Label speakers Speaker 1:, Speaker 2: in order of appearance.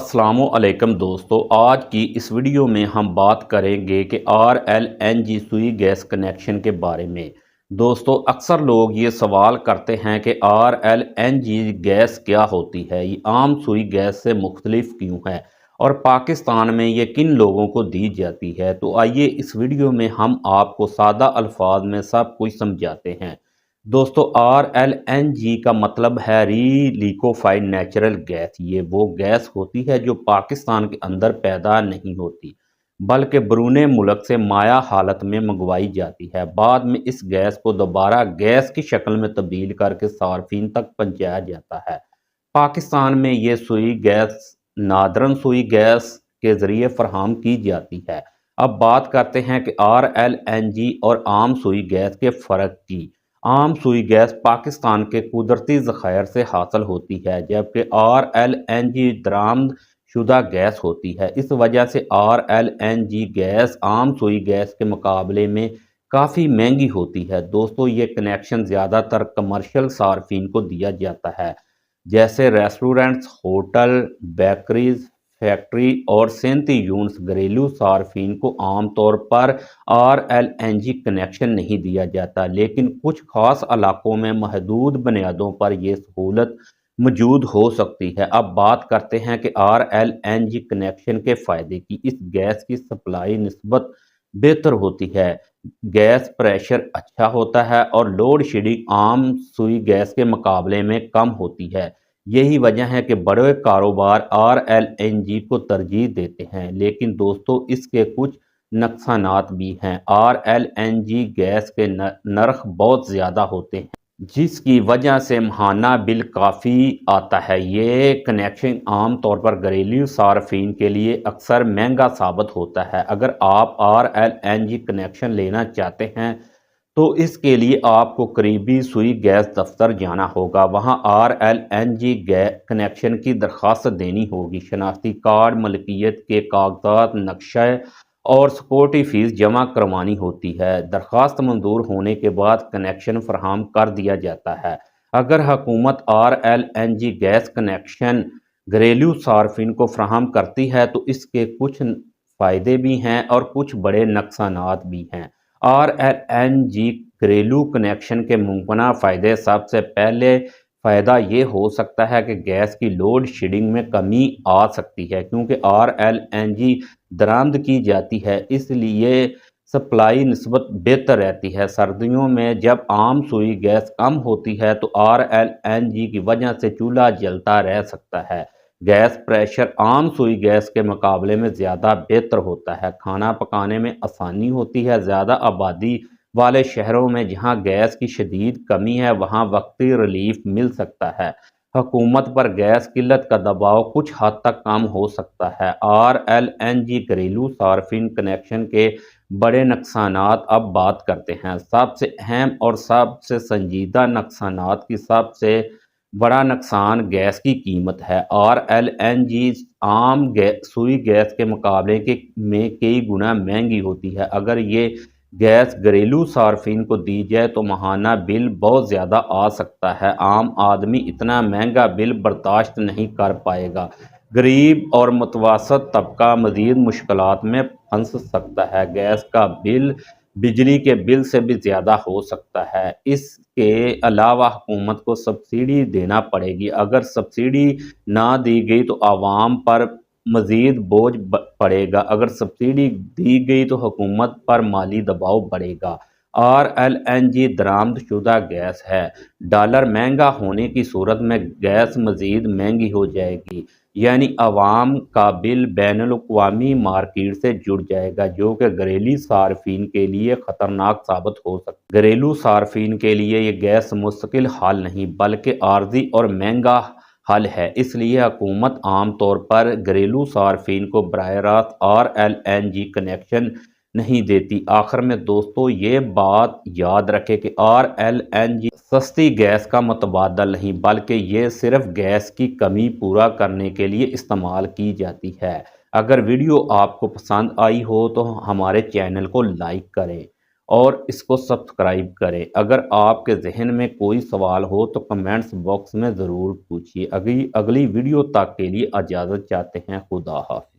Speaker 1: अस्सलामु अलैकुम दोस्तों, आज की इस वीडियो में हम बात करेंगे कि RLNG सुई गैस कनेक्शन के बारे में। दोस्तों, अक्सर लोग ये सवाल करते हैं कि RLNG गैस क्या होती है, ये आम सुई गैस से मुख्तलिफ क्यों है और पाकिस्तान में ये किन लोगों को दी जाती है। तो आइए इस वीडियो में हम आपको सादा अल्फाज में सब कुछ समझाते हैं। दोस्तों, RLNG का मतलब है री लिक्विफाइड नेचुरल गैस। ये वो गैस होती है जो पाकिस्तान के अंदर पैदा नहीं होती, बल्कि बैरून मुल्क से माया हालत में मंगवाई जाती है। बाद में इस गैस को दोबारा गैस की शक्ल में तब्दील करके सार्फिन तक पहुंचाया जाता है। पाकिस्तान में ये सुई गैस नादरन सुई गैस के ज़रिए फराहम की जाती है। अब बात करते हैं कि RLNG और आम सुई गैस के फ़र्क की। आम सुई गैस पाकिस्तान के कुदरती ज़खायर से हासिल होती है, जबकि RLNG दरामद शुदा गैस होती है। इस वजह से RLNG गैस आम सुई गैस के मुकाबले में काफ़ी महंगी होती है। दोस्तों, ये कनेक्शन ज़्यादातर कमर्शियल सार्फिन को दिया जाता है, जैसे रेस्टोरेंट्स, होटल, बेकरीज, फैक्ट्री और सेंती यूनिट्स। घरेलू सार्फिन को आमतौर पर RLNG कनेक्शन नहीं दिया जाता, लेकिन कुछ खास इलाकों में महदूद बुनियादों पर यह सहूलत मौजूद हो सकती है। अब बात करते हैं कि RLNG कनेक्शन के फ़ायदे की। इस गैस की सप्लाई निस्बत बेहतर होती है, गैस प्रेशर अच्छा होता है और लोड शेडिंग आम सुई गैस के मुकाबले में कम होती है। यही वजह है कि बड़े कारोबार RLNG को तरजीह देते हैं। लेकिन दोस्तों, इसके कुछ नुकसानात भी हैं। RLNG गैस के नर्ख बहुत ज़्यादा होते हैं, जिसकी वजह से माहाना बिल काफ़ी आता है। ये कनेक्शन आम तौर पर घरेलू सार्फिन के लिए अक्सर महंगा साबित होता है। अगर आप RLNG कनेक्शन लेना चाहते हैं तो इसके लिए आपको करीबी सुई गैस दफ्तर जाना होगा। वहां RLNG कनेक्शन की दरख्वास्त देनी होगी। शनाख्ती कार्ड, मलकियत के कागजात, नक्शा और सिक्योरिटी फीस जमा करवानी होती है। दरख्वास्त मंजूर होने के बाद कनेक्शन फराहम कर दिया जाता है। अगर हुकूमत RLNG गैस कनेक्शन घरेलू सार्फिन को फराहम करती है तो इसके कुछ फ़ायदे भी हैं और कुछ बड़े नुकसानात भी हैं। RLNG घरेलू कनेक्शन के मुमकिन फ़ायदे। सबसे पहले फ़ायदा ये हो सकता है कि गैस की लोड शेडिंग में कमी आ सकती है, क्योंकि RLNG दरामद की जाती है, इसलिए सप्लाई निस्बत बेहतर रहती है। सर्दियों में जब आम सुई गैस कम होती है तो RLNG की वजह से चूल्हा जलता रह सकता है। गैस प्रेशर आम सुई गैस के मुकाबले में ज़्यादा बेहतर होता है। खाना पकाने में आसानी होती है। ज़्यादा आबादी वाले शहरों में जहां गैस की शदीद कमी है, वहां वक्ती रिलीफ मिल सकता है। हुकूमत पर गैस किल्लत का दबाव कुछ हद तक कम हो सकता है। RLNG घरेलू सार्फिन कनेक्शन के बड़े नुकसानात अब बात करते हैं। सबसे अहम और सबसे संजीदा नुकसानात की सबसे बड़ा नुकसान गैस की कीमत है। RLNG आम सुई गैस के मुकाबले में कई गुना महंगी होती है। अगर ये गैस घरेलू सार्फिन को दी जाए तो माहाना बिल बहुत ज़्यादा आ सकता है। आम आदमी इतना महंगा बिल बर्दाश्त नहीं कर पाएगा। गरीब और मुतवसत तबका मज़ीद मुश्किलात में फंस सकता है। गैस का बिल बिजली के बिल से भी ज़्यादा हो सकता है। इसके अलावा हुकूमत को सब्सिडी देना पड़ेगी। अगर सब्सिडी ना दी गई तो आवाम पर मज़ीद बोझ पड़ेगा। अगर सब्सिडी दी गई तो हुकूमत पर माली दबाव बढ़ेगा। RLNG दरामद शुदा गैस है। डॉलर महंगा होने की सूरत में गैस मज़ीद महंगी हो जाएगी, यानी आवाम का बिल बैनुल-अक़वामी मार्केट से जुड़ जाएगा, जो कि घरेलू सार्फिन के लिए ख़तरनाक साबित हो सकता है। घरेलू सार्फिन के लिए ये गैस मुस्तकिल हल नहीं बल्कि आर्जी और महंगा हल है। इसलिए हुकूमत आमतौर पर घरेलू सार्फिन को बराह रास्त RLNG कनेक्शन नहीं देती। आखिर में दोस्तों, ये बात याद रखें कि RLNG सस्ती गैस का मुतबादल नहीं, बल्कि ये सिर्फ गैस की कमी पूरा करने के लिए इस्तेमाल की जाती है। अगर वीडियो आपको पसंद आई हो तो हमारे चैनल को लाइक करें اور اس کو سبسکرائب کریں۔ اگر آپ کے ذہن میں کوئی سوال ہو تو کمنٹس باکس میں ضرور پوچھیے۔ اگلی ویڈیو تک کے لیے اجازت چاہتے ہیں۔ خدا حافظ۔